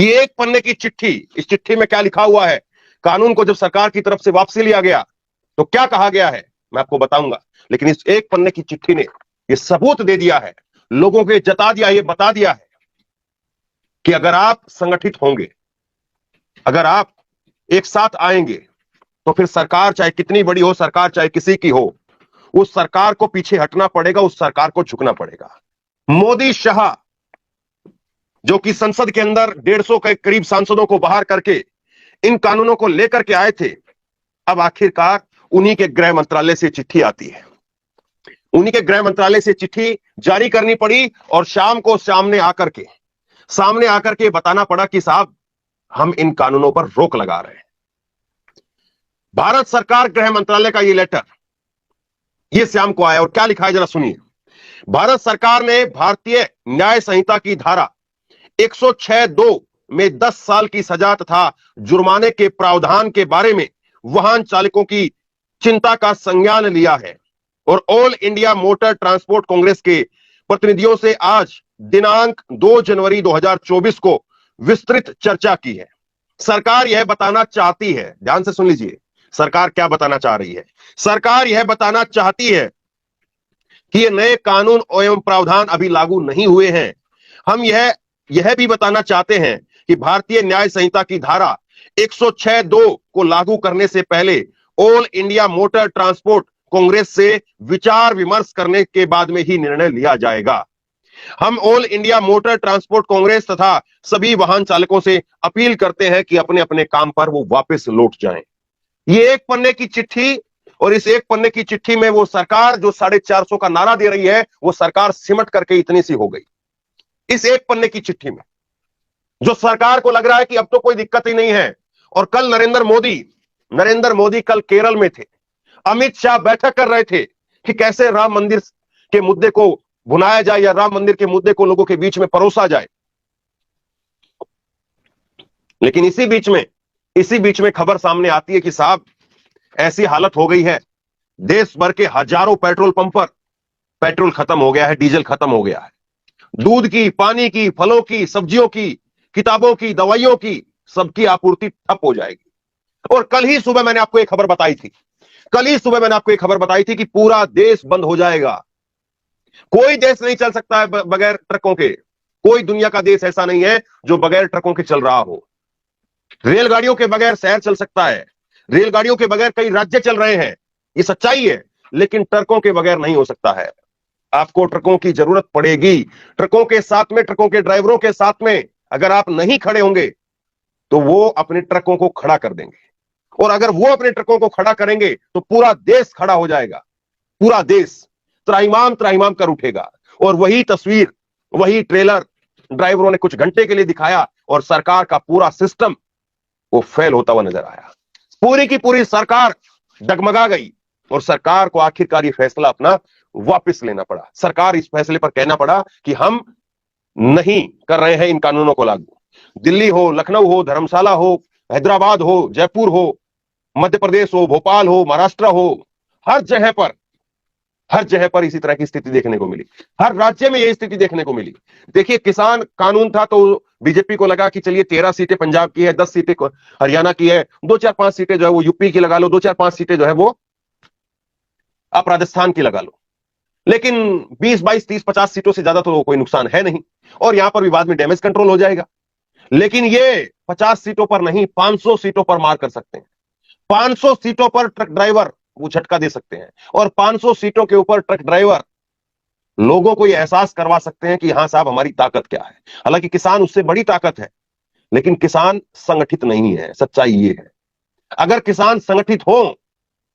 ये एक पन्ने की चिट्ठी, इस चिट्ठी में क्या लिखा हुआ है? कानून को जब सरकार की तरफ से वापसी लिया गया तो क्या कहा गया है मैं आपको बताऊंगा, लेकिन इस एक पन्ने की चिट्ठी ने ये सबूत दे दिया है, लोगों को जता दिया, ये बता दिया है कि अगर आप संगठित होंगे, अगर आप एक साथ आएंगे, तो फिर सरकार चाहे कितनी बड़ी हो, सरकार चाहे किसी की हो, उस सरकार को पीछे हटना पड़ेगा, उस सरकार को झुकना पड़ेगा। मोदी शाह जो कि संसद के अंदर 150 के करीब सांसदों को बाहर करके इन कानूनों को लेकर के आए थे, अब आखिरकार उन्हीं के गृह मंत्रालय से चिट्ठी आती है, उन्हीं के गृह मंत्रालय से चिट्ठी जारी करनी पड़ी और शाम को सामने आकर के बताना पड़ा कि साहब हम इन कानूनों पर रोक लगा रहे हैं। भारत सरकार गृह मंत्रालय का ये लेटर ये शाम को आया और क्या लिखा है जरा सुनिए। भारत सरकार ने भारतीय न्याय संहिता की धारा 106(2) में 10 साल की सजा तथा जुर्माने के प्रावधान के बारे में वाहन चालकों की चिंता का संज्ञान लिया है और all India motor transport Congress के प्रतिनिधियों से आज दिनांक 2 जनवरी 2024 को विस्तृत चर्चा की है। सरकार यह बताना चाहती है, ध्यान से सुन लीजिए, सरकार क्या बताना चाह रही है। सरकार यह बताना चाहती है कि ये नए कानून एवं प्रावधान अभी लागू नहीं हुए हैं। हम यह भी बताना चाहते हैं कि भारतीय न्याय संहिता की धारा 106(2) को लागू करने से पहले all India motor transport Congress से विचार विमर्श करने के बाद में ही निर्णय लिया जाएगा। हम all India motor transport Congress तथा सभी वाहन चालकों से अपील करते हैं कि अपने अपने काम पर वो वापस लौट जाएं। ये एक पन्ने की चिट्ठी, और इस एक पन्ने की चिट्ठी में वो सरकार जो 450 का नारा दे रही है, वो सरकार सिमट करके इतनी सी हो गई। इस एक पन्ने की चिट्ठी में जो सरकार को लग रहा है कि अब तो कोई दिक्कत ही नहीं है। और कल नरेंद्र मोदी कल केरल में थे, अमित शाह बैठक कर रहे थे कि कैसे राम मंदिर के मुद्दे को भुनाया जाए या राम मंदिर के मुद्दे को लोगों के बीच में परोसा जाए। लेकिन इसी बीच में खबर सामने आती है कि साहब ऐसी हालत हो गई है, देश भर के हजारों पेट्रोल पंप पर पेट्रोल खत्म हो गया है, डीजल खत्म हो गया है, दूध की, पानी की, फलों की, सब्जियों की, किताबों की, दवाइयों की, सबकी आपूर्ति ठप हो जाएगी। और कल ही सुबह मैंने आपको एक खबर बताई थी कि पूरा देश बंद हो जाएगा। कोई देश नहीं चल सकता है बगैर ट्रकों के, कोई दुनिया का देश ऐसा नहीं है जो बगैर ट्रकों के चल रहा हो। रेलगाड़ियों के बगैर शहर चल सकता है, रेलगाड़ियों के बगैर कई राज्य चल रहे हैं, ये सच्चाई है, लेकिन ट्रकों के बगैर नहीं हो सकता है। आपको ट्रकों की जरूरत पड़ेगी, ट्रकों के साथ में, ट्रकों के ड्राइवरों के साथ में अगर आप नहीं खड़े होंगे तो वो अपने ट्रकों को खड़ा कर देंगे, और अगर वो अपने ट्रकों को खड़ा करेंगे तो पूरा देश खड़ा हो जाएगा, पूरा देश त्राहिमाम कर उठेगा। और वही तस्वीर, वही ट्रेलर ड्राइवरों ने कुछ घंटे के लिए दिखाया और सरकार का पूरा सिस्टम वो फेल होता हुआ नजर आया। पूरी की पूरी सरकार डगमगा गई और सरकार को आखिरकार ये फैसला अपना वापस लेना पड़ा। सरकार इस फैसले पर कहना पड़ा कि हम नहीं कर रहे हैं इन कानूनों को लागू। दिल्ली हो, लखनऊ हो, धर्मशाला हो, हैदराबाद हो, जयपुर हो, मध्य प्रदेश हो, भोपाल हो, महाराष्ट्र हो, हर जगह पर इसी तरह की स्थिति देखने को मिली। हर राज्य में यही स्थिति देखने को मिली। देखिए, किसान कानून था तो बीजेपी को लगा कि चलिए 13 सीटें पंजाब की है, 10 सीटें हरियाणा की है, 2-4-5 सीटें जो है वो यूपी की लगा लो, 2-4-5 सीटें जो है वो आप राजस्थान की लगा लो। लेकिन 20, 22, 30, 50 सीटों से ज्यादा तो कोई नुकसान है नहीं, और यहां पर भी बाद में डैमेज कंट्रोल हो जाएगा। लेकिन ये 50 सीटों पर नहीं, 500 सीटों पर मार कर सकते हैं। 500 सीटों पर ट्रक ड्राइवर वो झटका दे सकते हैं, और 500 सीटों के ऊपर ट्रक ड्राइवर लोगों को यह एहसास करवा सकते हैं कि हाँ साहब, हमारी ताकत क्या है। हालांकि किसान उससे बड़ी ताकत है, लेकिन किसान संगठित नहीं है, सच्चाई ये है। अगर किसान संगठित हो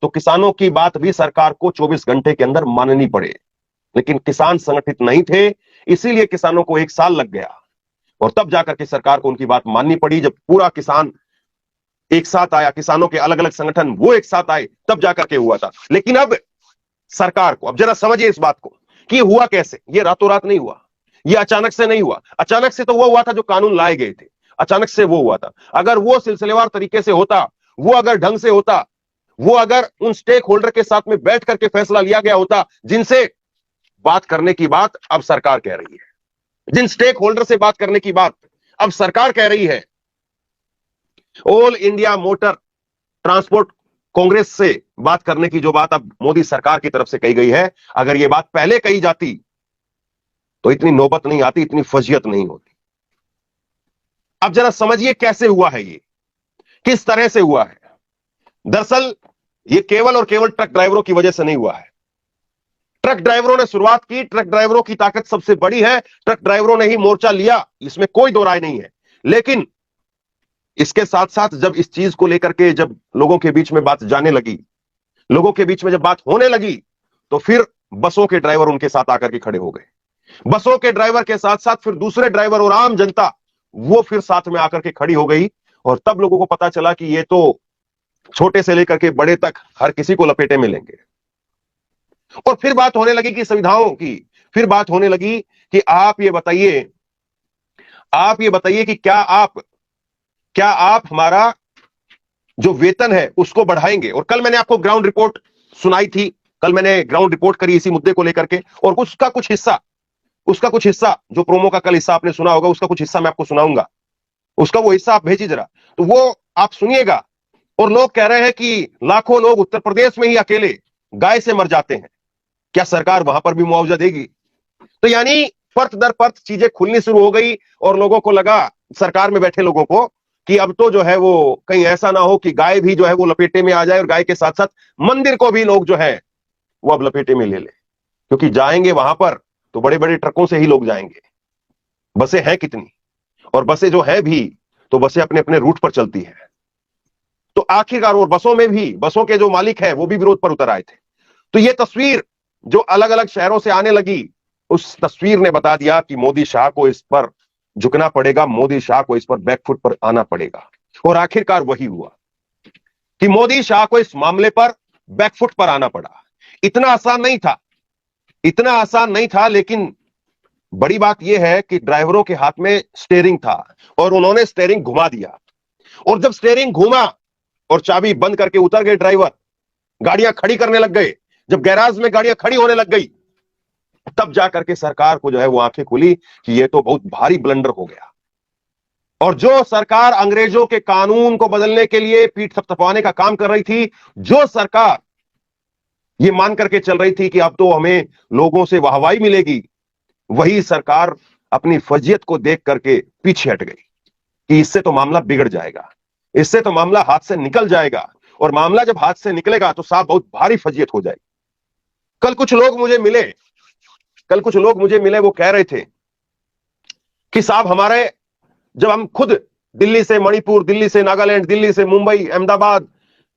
तो किसानों की बात भी सरकार को 24 घंटे के अंदर माननी पड़े, लेकिन किसान संगठित नहीं थे, इसीलिए किसानों को 1 साल लग गया, और तब जाकर के सरकार को उनकी बात माननी पड़ी। जब पूरा किसान एक साथ आया, किसानों के अलग अलग संगठन वो एक साथ आए, तब जाकर के हुआ था। लेकिन अब सरकार को, अब जरा समझिए इस बात को कि हुआ कैसे। ये रातों रात नहीं हुआ, ये अचानक से नहीं हुआ। अचानक से तो वो हुआ था जो कानून लाए गए थे, अचानक से वो हुआ था। अगर वो सिलसिलेवार तरीके से होता, वो अगर ढंग से होता, वो अगर उन स्टेक होल्डर के साथ में बैठ करके फैसला लिया गया होता, जिनसे बात करने की बात अब सरकार कह रही है, जिन स्टेक होल्डर से बात करने की बात अब सरकार कह रही है, all India motor transport Congress से बात करने की जो बात अब मोदी सरकार की तरफ से कही गई है, अगर यह बात पहले कही जाती तो इतनी नौबत नहीं आती, इतनी फजियत नहीं होती। अब जरा समझिए कैसे हुआ है ये, किस तरह से हुआ है। दरअसल ये केवल और केवल ट्रक ड्राइवरों की वजह से नहीं हुआ है। ट्रक ड्राइवरों ने शुरुआत की, ट्रक ड्राइवरों की ताकत सबसे बड़ी है, ट्रक ड्राइवरों ने ही मोर्चा लिया, इसमें कोई दो राय नहीं है। लेकिन इसके साथ साथ जब इस चीज को लेकर के जब लोगों के बीच में बात जाने लगी, लोगों के बीच में जब बात होने लगी, तो फिर बसों के ड्राइवर उनके साथ आकर के खड़े हो गए। बसों के ड्राइवर के साथ साथ फिर दूसरे ड्राइवर और आम जनता वो फिर साथ में आकर के खड़ी हो गई। और तब लोगों को पता चला कि ये तो छोटे से लेकर के बड़े तक हर किसी को लपेटे में लेंगे। और फिर बात होने लगी कि सुविधाओं की, फिर बात होने लगी कि आप ये बताइए कि क्या आप हमारा जो वेतन है उसको बढ़ाएंगे। और कल मैंने आपको ग्राउंड रिपोर्ट सुनाई थी, कल मैंने ग्राउंड रिपोर्ट करी इसी मुद्दे को लेकर के, और उसका कुछ हिस्सा जो प्रोमो का कल हिस्सा आपने सुना होगा, उसका कुछ हिस्सा मैं आपको सुनाऊंगा। उसका वो हिस्सा आप भेजिए जरा, तो वो आप सुनिएगा। और लोग कह रहे हैं कि लाखों लोग उत्तर प्रदेश में ही अकेले गाय से मर जाते हैं, क्या सरकार वहां पर भी मुआवजा देगी? तो यानी परत दर परत चीजें खुलनी शुरू हो गई, और लोगों को लगा, सरकार में बैठे लोगों को, कि अब तो जो है वो कहीं ऐसा ना हो कि गाय भी जो है वो लपेटे में आ जाए, और गाय के साथ साथ मंदिर को भी लोग जो है वो अब लपेटे में ले ले। क्योंकि जाएंगे वहां पर तो बड़े बड़े ट्रकों से ही लोग जाएंगे। बसें हैं कितनी, और बसें जो है भी तो बसें अपने अपने रूट पर चलती है। तो आखिरकार, और बसों में भी बसों के जो मालिक हैं वो भी विरोध पर उतर आए थे। तो ये तस्वीर जो अलग अलग शहरों से आने लगी, उस तस्वीर ने बता दिया कि मोदी शाह को इस पर झुकना पड़ेगा, मोदी शाह को इस पर बैकफुट पर आना पड़ेगा। और आखिरकार वही हुआ कि मोदी शाह को इस मामले पर बैकफुट पर आना पड़ा। इतना आसान नहीं था, लेकिन बड़ी बात यह है कि ड्राइवरों के हाथ में स्टीयरिंग था और उन्होंने स्टीयरिंग घुमा दिया। और जब स्टीयरिंग घुमा और चाबी बंद करके उतर गए ड्राइवर, गाड़ियां खड़ी करने लग गए, जब गैराज में गाड़ियां खड़ी होने लग गई, तब जाकर के सरकार को जो है वो आंखें खुली कि ये तो बहुत भारी ब्लंडर हो गया। और जो सरकार अंग्रेजों के कानून को बदलने के लिए पीठ थपथपाने का काम कर रही थी, जो सरकार ये मान करके चल रही थी कि अब तो हमें लोगों से वाहवाही मिलेगी, वही सरकार अपनी फजियत को देख करके पीछे हट गई कि इससे तो मामला बिगड़ जाएगा, इससे तो मामला हाथ से निकल जाएगा, और मामला जब हाथ से निकलेगा तो साहब बहुत भारी फजियत हो जाएगी। कल कुछ लोग मुझे मिले, वो कह रहे थे कि साहब हमारे, जब हम खुद दिल्ली से मणिपुर, दिल्ली से नागालैंड, दिल्ली से मुंबई, अहमदाबाद,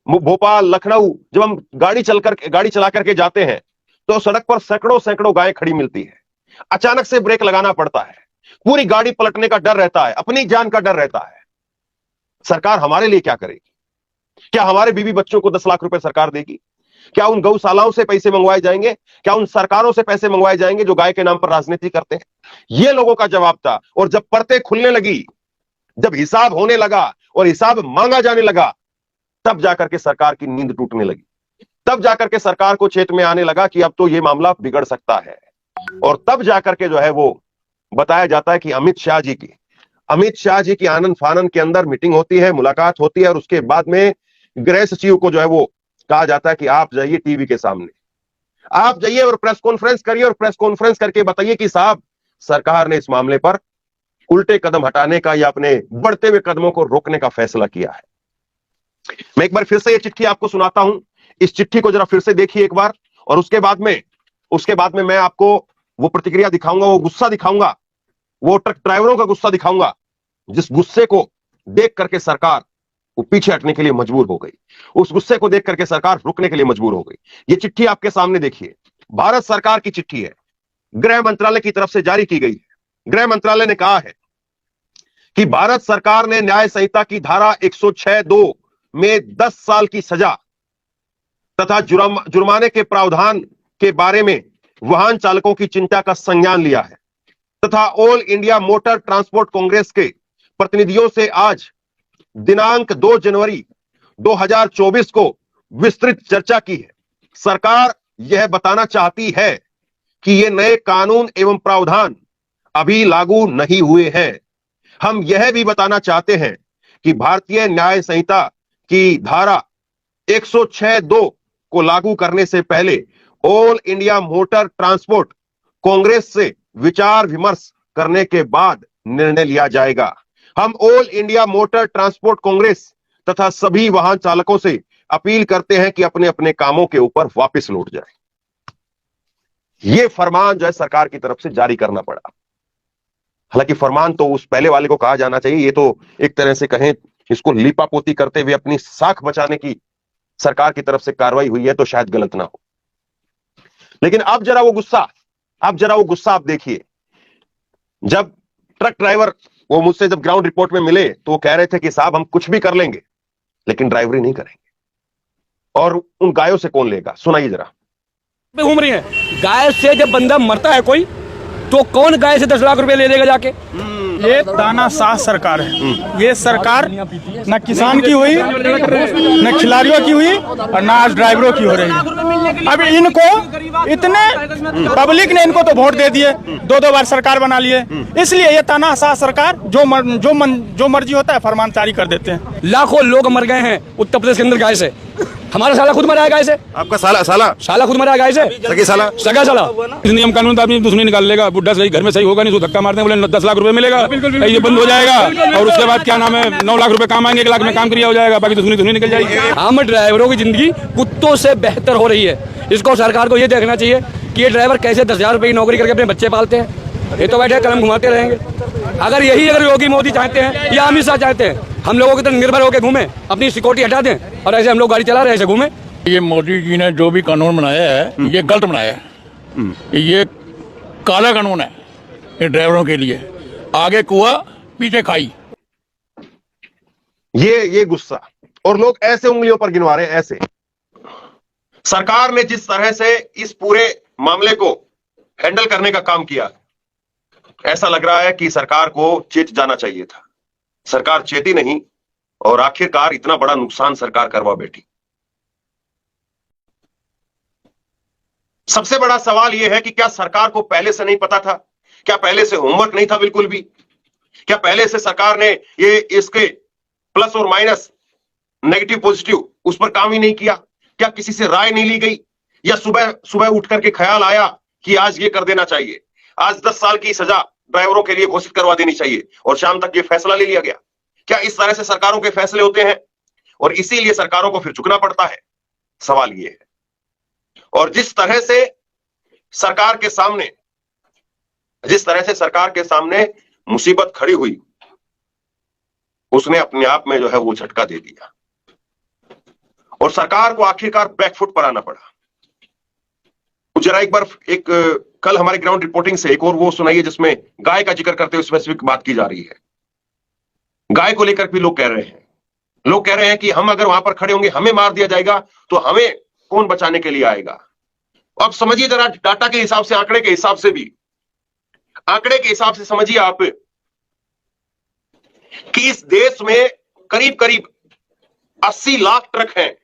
भोपाल, लखनऊ, जब हम गाड़ी चला करके जाते हैं तो सड़क पर सैकड़ों गायें खड़ी मिलती है। अचानक से ब्रेक लगाना पड़ता है, पूरी गाड़ी पलटने का डर रहता है, अपनी जान का डर रहता है। सरकार हमारे लिए क्या करेगी? क्या हमारे बीवी बच्चों को 10 लाख रुपए सरकार देगी? क्या उन गौशालाओं से पैसे मंगवाए जाएंगे? क्या उन सरकारों से पैसे मंगवाए जाएंगे जो गाय के नाम पर राजनीति करते हैं? ये लोगों का जवाब था। और जब परतें खुलने लगी, जब हिसाब होने लगा और हिसाब मांगा जाने लगा, तब जाकर के सरकार की नींद टूटने लगी, तब जाकर के सरकार को चेत में आने लगा कि अब तो ये मामला बिगड़ सकता है। और तब जाकर के जो है वो बताया जाता है कि अमित शाह जी की आनंद फानन के अंदर मीटिंग होती है, मुलाकात होती है, और उसके बाद में गृह सचिव को जो है वो कहा जाता है कि आप जाइए टीवी के सामने, आप जाइए और प्रेस कॉन्फ्रेंस करिए, और प्रेस कॉन्फ्रेंस करके बताइए कि साहब सरकार ने इस मामले पर उल्टे कदम हटाने का या अपने बढ़ते हुए कदमों को रोकने का फैसला किया है। मैं एक बार फिर से ये चिट्ठी आपको सुनाता हूं, इस चिट्ठी को जरा फिर से देखिए एक बार, और उसके बाद में मैं आपको वो प्रतिक्रिया दिखाऊंगा, वो गुस्सा दिखाऊंगा, वो ट्रक ड्राइवरों का गुस्सा दिखाऊंगा, जिस गुस्से को देख करके सरकार वो पीछे हटने के लिए मजबूर हो गई, उस गुस्से को देख करके सरकार रुकने के लिए मजबूर हो गई। ये चिट्ठी आपके सामने देखिए, भारत सरकार की चिट्ठी है, गृह मंत्रालय की तरफ से जारी की गई है। गृह मंत्रालय ने कहा है कि भारत सरकार ने न्याय संहिता की धारा 106(2) में 10 साल की सजा तथा जुर्माने के प्रावधान के बारे में वाहन चालकों की चिंता का संज्ञान लिया है, तथा all India motor transport Congress के प्रतिनिधियों से आज दिनांक 2 जनवरी 2024 को विस्तृत चर्चा की है। सरकार यह बताना चाहती है कि ये नए कानून एवं प्रावधान अभी लागू नहीं हुए हैं। हम यह भी बताना चाहते हैं कि भारतीय न्याय संहिता की धारा 106(2) को लागू करने से पहले all India motor transport Congress से विचार विमर्श करने के बाद निर्णय लिया जाएगा। हम all India motor transport Congress तथा सभी वाहन चालकों से अपील करते हैं कि अपने अपने कामों के ऊपर वापस लौट जाए। यह फरमान जो है सरकार की तरफ से जारी करना पड़ा। हालांकि फरमान तो उस पहले वाले को कहा जाना चाहिए, ये तो एक तरह से कहें इसको लीपापोती करते हुए अपनी साख बचाने की सरकार की तरफ से कार्रवाई हुई है तो शायद गलत ना हो। लेकिन अब जरा वो गुस्सा आप देखिए। जब ट्रक ड्राइवर वो मुझसे जब ग्राउंड रिपोर्ट में मिले तो वो कह रहे थे कि साहब हम कुछ भी कर लेंगे लेकिन ड्राइवरी नहीं करेंगे। और उन गायों से कौन लेगा? सुनाइए जरा। घूम रही है गाय से। जब बंदा मरता है कोई तो कौन गाय से 10 लाख रुपए ले लेगा जाके? ये तानाशाह सरकार है। ये सरकार न किसान की हुई, न खिलाड़ियों की हुई और न आज ड्राइवरों की हो रही है। अब इनको इतने पब्लिक ने इनको तो वोट दे दिए, 2-2 बार सरकार बना लिए, इसलिए ये तानाशाह सरकार जो मर्जी होता है फरमान जारी कर देते हैं। लाखों लोग मर गए हैं उत्तर प्रदेश के अंदर गाय से। हमारा साला खुद मरा है गाय से। आपका साला खुद मरा है गाय से। सगा साला नियम कानून तो आदमी दुश्मनी निकाल लेगा। बुढ़ा सही घर में सही होगा नहीं तो धक्का मारते बोले 10 लाख रुपए मिलेगा, ये बंद हो जाएगा और उसके बाद क्या नाम है 9 लाख रुपए काम आएंगे, 1 लाख में काम क्रिया हो जाएगा, बाकी दुश्मनी निकल जाएगी। हम ड्राइवरों की जिंदगी कुत्तों से बेहतर हो रही है। इसको सरकार को ये देखना चाहिए कि ये ड्राइवर कैसे 10,000 रुपए की नौकरी करके अपने बच्चे पालते हैं। ये तो बैठे कलम घुमाते रहेंगे। अगर योगी मोदी चाहते हैं या अमित शाह चाहते हैं हम लोगों की तरह निर्भर होकर घूमे, अपनी सिक्योरिटी हटा दें और ऐसे हम लोग गाड़ी चला रहे ऐसे घूमे। ये मोदी जी ने जो भी कानून बनाया है ये गलत बनाया है। ये काला कानून है ये ड्राइवरों के लिए। आगे कुआ पीछे खाई। ये गुस्सा और लोग ऐसे उंगलियों पर गिनवा रहे हैं। ऐसे सरकार ने जिस तरह से इस पूरे मामले को हैंडल करने का काम किया, ऐसा लग रहा है कि सरकार को चेत जाना चाहिए था। सरकार चेती नहीं और आखिरकार इतना बड़ा नुकसान सरकार करवा बैठी। सबसे बड़ा सवाल यह है कि क्या सरकार को पहले से नहीं पता था? क्या पहले से होमवर्क नहीं था बिल्कुल भी? क्या पहले से सरकार ने ये इसके प्लस और माइनस, नेगेटिव पॉजिटिव उस पर काम ही नहीं किया? क्या किसी से राय नहीं ली गई? या सुबह सुबह उठ करके ख्याल आया कि आज ये कर देना चाहिए, आज 10 साल की सजा ड्राइवरों के लिए घोषित करवा देनी चाहिए और शाम तक ये फैसला ले लिया गया? क्या इस तरह से सरकारों के फैसले होते हैं और इसीलिए सरकारों को फिर झुकना पड़ता है? सवाल ये है। और जिस तरह से सरकार के सामने मुसीबत खड़ी हुई, उसने अपने आप में जो है वो झटका दे दिया और सरकार को आखिरकार बैकफुट पर आना पड़ा। जरा एक बार कल हमारे ग्राउंड रिपोर्टिंग से एक और वो सुनाइए जिसमें गाय का जिक्र करते हुए स्पेसिफिक बात की जा रही है। गाय को लेकर भी लोग कह रहे हैं कि हम अगर वहां पर खड़े होंगे हमें मार दिया जाएगा तो हमें कौन बचाने के लिए आएगा? अब समझिए जरा डाटा के हिसाब से, आंकड़े के हिसाब से समझिए आप कि इस देश में करीब 80 लाख ट्रक हैं